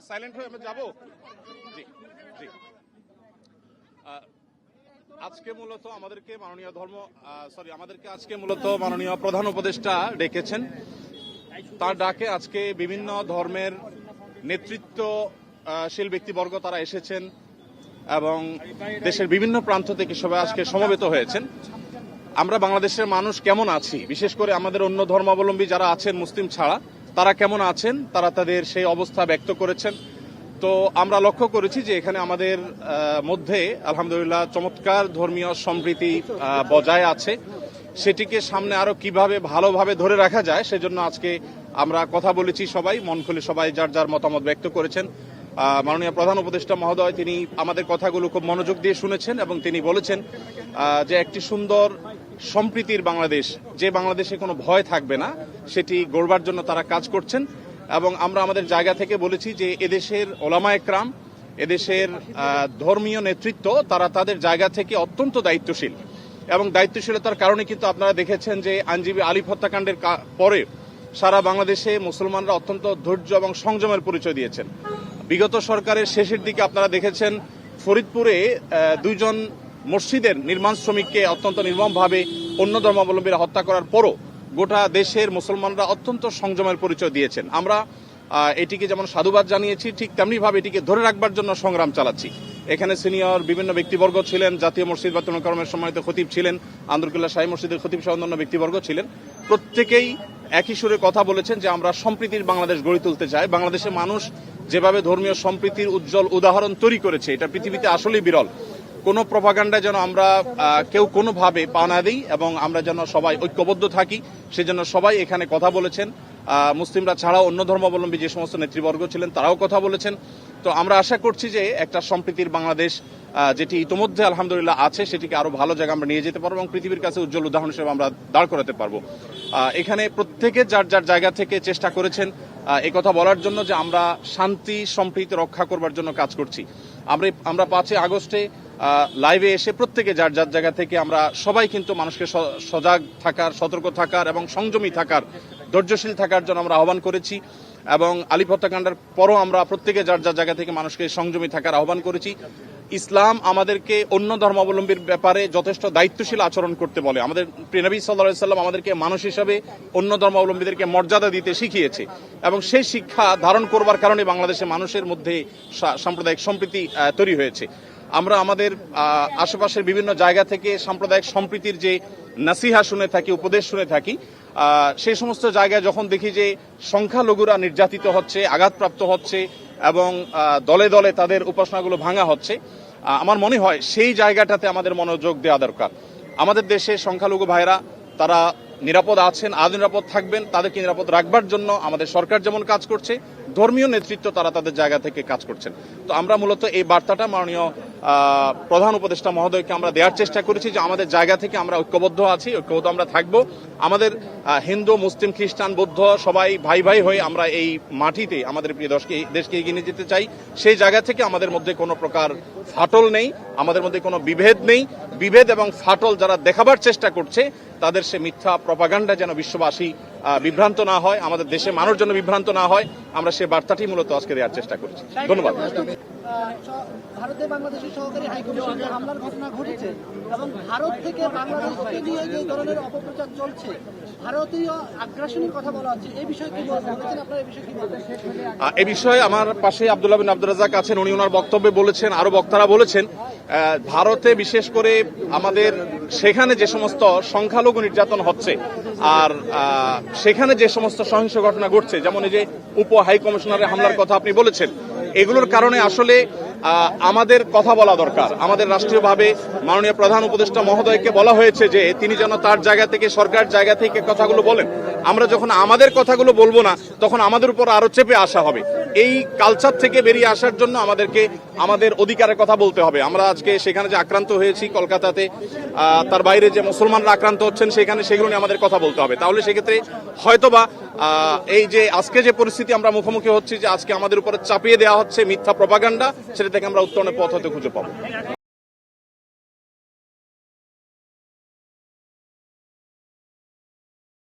Silent হয়ে আমি যাব। জি জি আজকে মূলত আমাদেরকে মাননীয় প্রধান উপদেষ্টা ডেকেছেন। তার ডাকে আজকে বিভিন্ন ধর্মের নেতৃত্বশীল ব্যক্তিবর্গ তারা এসেছেন এবং দেশের বিভিন্ন প্রান্ত থেকে সবাই আজকে সমবেত হয়েছেন। আমরা বাংলাদেশের মানুষ কেমন আছি, বিশেষ করে আমাদের অন্য ধর্মাবলম্বী যারা আছেন মুসলিম ছাড়া, তারা কেমন আছেন, তারা তাদের সেই অবস্থা ব্যক্ত করেছেন। তো আমরা লক্ষ্য করেছি যে এখানে আমাদের মধ্যে আলহামদুলিল্লাহ চমৎকার ধর্মীয় সম্প্রীতি বজায় আছে। সেটিকে সামনে আরো কিভাবে ভালোভাবে ধরে রাখা যায় সেজন্য আজকে আমরা কথা বলেছি, সবাই মন খুলে সবাই যার যার মতামত ব্যক্ত করেছেন। মাননীয় প্রধান উপদেষ্টা মহোদয় তিনি আমাদের কথাগুলো খুব মনোযোগ দিয়ে শুনেছেন এবং তিনি বলেছেন যে একটি সুন্দর সম্প্রীতির বাংলাদেশ, যে বাংলাদেশে কোনো ভয় থাকবে না, সেটি গড়বার জন্য তারা কাজ করছেন। এবং আমরা আমাদের জায়গা থেকে বলেছি যে এদেশের ওলামা একরাম, এদেশের ধর্মীয় নেতৃত্ব তারা তাদের জায়গা থেকে অত্যন্ত দায়িত্বশীল এবং দায়িত্বশীলতার কারণে কিন্তু আপনারা দেখেছেন যে আইনজীবী আলিফ হত্যাকাণ্ডের পরে সারা বাংলাদেশে মুসলমানরা অত্যন্ত ধৈর্য এবং সংযমের পরিচয় দিয়েছেন। বিগত সরকারের শেষের দিকে আপনারা দেখেছেন ফরিদপুরে দুইজন মসজিদের নির্মাণ শ্রমিককে অত্যন্ত নির্মমভাবে অন্য ধর্মাবলম্বীরা হত্যা করার পরও গোটা দেশের মুসলমানরা অত্যন্ত সংযমের পরিচয় দিয়েছেন। আমরা এটিকে যেমন সাধুবাদ জানিয়েছি, ঠিক তেমনিভাবে এটিকে ধরে রাখবার জন্য সংগ্রাম চালাচ্ছি। এখানে সিনিয়র বিভিন্ন ব্যক্তিবর্গ ছিলেন, জাতীয় মসজিদ বায়তুল মোকাররমের সম্মানিত খতিব ছিলেন, আন্দরকুল্লাহ শাহী মসজিদের খতিব সহ অন্যান্য ব্যক্তিবর্গ ছিলেন। প্রত্যেকেই একই সুরে কথা বলেছেন যে আমরা সম্প্রীতির বাংলাদেশ গড়ে তুলতে চাই। বাংলাদেশের মানুষ যেভাবে ধর্মীয় সম্প্রীতির উজ্জ্বল উদাহরণ তৈরি করেছে, এটা পৃথিবীতে আসলেই বিরল। কোনো প্রপাগান্ডায় যেন আমরা কেউ কোনোভাবে পা না দিই এবং আমরা যেন সবাই ঐক্যবদ্ধ থাকি, সেজন্য সবাই এখানে কথা বলেছেন। মুসলিমরা ছাড়াও অন্য ধর্মাবলম্বী যে সমস্ত নেতৃবর্গ ছিলেন তারাও কথা বলেছেন। তো আমরা আশা করছি যে একটা সম্প্রীতির বাংলাদেশ যেটি ইতোমধ্যে আলহামদুলিল্লাহ আছে, সেটিকে আরো ভালো জায়গা আমরা নিয়ে যেতে পারবো এবং পৃথিবীর কাছে উজ্জ্বল উদাহরণ হিসেবে আমরা দাঁড় করাতে পারবো। এখানে প্রত্যেকে যার যার জায়গা থেকে চেষ্টা করেছেন এই কথা বলার জন্য যে আমরা শান্তি সম্প্রীতি রক্ষা করবার জন্য কাজ করছি। আমরা 5 আগস্টে লাইভে এসে প্রত্যেকে যার যার জায়গা থেকে আমরা সবাই কিন্তু মানুষকে সজাগ থাকার, সতর্ক থাকার এবং সংযমী থাকার, ধৈর্যশীল থাকার জন্য আমরা আহ্বান করেছি। এবং আলিফ হত্যাকাণ্ডের পরও আমরা প্রত্যেকে যার যার জায়গা থেকে মানুষকে সংযমী থাকার আহ্বান করেছি। ইসলাম আমাদেরকে অন্য ধর্মাবলম্বীর ব্যাপারে যথেষ্ট দায়িত্বশীল আচরণ করতে বলে। আমাদের প্রিয় নবী সাল্লাল্লাহু আলাইহি ওয়াসাল্লাম আমাদেরকে মানুষ হিসাবে অন্য ধর্মাবলম্বীদেরকে মর্যাদা দিতে শিখিয়েছে এবং সেই শিক্ষা ধারণ করবার কারণে বাংলাদেশের মানুষের মধ্যে সাম্প্রদায়িক সম্প্রীতি তৈরি হয়েছে। আমরা আমাদের আশেপাশের বিভিন্ন জায়গা থেকে সাম্প্রদায়িক সম্প্রীতির যে নাসিহা শুনে থাকি, উপদেশ শুনে থাকি, সেই সমস্ত জায়গায় যখন দেখি যে সংখ্যালঘুরা নির্যাতিত হচ্ছে, আঘাতপ্রাপ্ত হচ্ছে এবং দলে দলে তাদের উপাসনাগুলো ভাঙা হচ্ছে, আমার মনে হয় সেই জায়গাটাতে আমাদের মনোযোগ দেওয়া দরকার। আমাদের দেশে সংখ্যালঘু ভাইরা তারা নিরাপদ আছেন, আজ নিরাপদ থাকবেন, তাদেরকে নিরাপদ রাখবার জন্য আমাদের সরকার যেমন কাজ করছে, ধর্মীয় নেতৃত্ব তারা তাদের জায়গা থেকে কাজ করছেন। তো আমরা মূলত এই বার্তাটা মাননীয় প্রধান উপদেষ্টা মহোদয়কে আমরা দেওয়ার চেষ্টা করেছি যে আমাদের জায়গা থেকে আমরা ঐক্যবদ্ধ আছি, ঐক্যবদ্ধ আমরা থাকবো। আমাদের হিন্দু, মুসলিম, খ্রিস্টান, বৌদ্ধ সবাই ভাই ভাই হয়ে আমরা এই মাটিতে আমাদের প্রিয় দেশকে এগিয়ে নিয়ে যেতে চাই। সেই জায়গা থেকে আমাদের মধ্যে কোনো প্রকার ফাটল নেই, আমাদের মধ্যে কোনো বিভেদ নেই। বিভেদ এবং ফাটল যারা দেখাবার চেষ্টা করছে তাদের সে মিথ্যা প্রপাগান্ডা যেন বিশ্ববাসী বিভ্রান্ত না হয়, আমাদের দেশে মানুষ যেন বিভ্রান্ত না হয়, আমরা সে বার্তাটি মূলত আজকে দেওয়ার চেষ্টা করছি। ধন্যবাদ। ভারতে বাংলাদেশের সহকারী হাইকমিশনে হামলার ঘটনা ঘটেছে এবং ভারত থেকে বাংলাদেশকে নিয়ে যে ধরনের অপপ্রচার চলছে, ভারতীয় আগ্রাসনের কথা বলা হচ্ছে, এই বিষয়ে কি বলছেন আপনারা? এই বিষয়ে কি বলবেন? এই বিষয়ে আমার পাশে আব্দুল্লাহ বিন আব্দুর রাজ্জাক আছেন, উনি ওনার বক্তব্যে বলেছেন, আরো বক্তারা বলেছেন, ভারতে বিশেষ করে আমাদের সেখানে যে সমস্ত সংখ্যালঘু নির্যাতন হচ্ছে আর সেখানে যে সমস্ত সহিংস ঘটনা ঘটছে, যেমন এই যে উপ হাই কমিশনারের হামলার কথা আপনি বলেছেন, এগুলোর কারণে আসলে আমাদের কথা বলা দরকার। আমাদের রাষ্ট্রীয়ভাবে মাননীয় প্রধান উপদেষ্টা মহোদয়কে বলা হয়েছে যে তিনি যেন তার জায়গা থেকে, সরকার জায়গা থেকে কথাগুলো বলেন। আমরা যখন আমাদের কথাগুলো বলবো না তখন আমাদের উপর আরো চেপে আসা হবে। এই কালচার থেকে বেরিয়ে আসার জন্য আমাদেরকে আমাদের অধিকারের কথা বলতে হবে। আমরা আজকে সেখানে যে আক্রান্ত হয়েছি কলকাতাতে, তার বাইরে যে মুসলমানরা আক্রান্ত হচ্ছেন সেখানে, সেগুলো নিয়ে আমাদের কথা বলতে হবে। তাহলে সেক্ষেত্রে হয়তোবা এই যে আজকে যে পরিস্থিতি আমরা মুখোমুখি হচ্ছি, যে আজকে আমাদের উপরে চাপিয়ে দেওয়া হচ্ছে মিথ্যা প্রপাগান্ডা, সেটা থেকে আমরা উত্তরণের পথ হতে খুঁজে পাবো।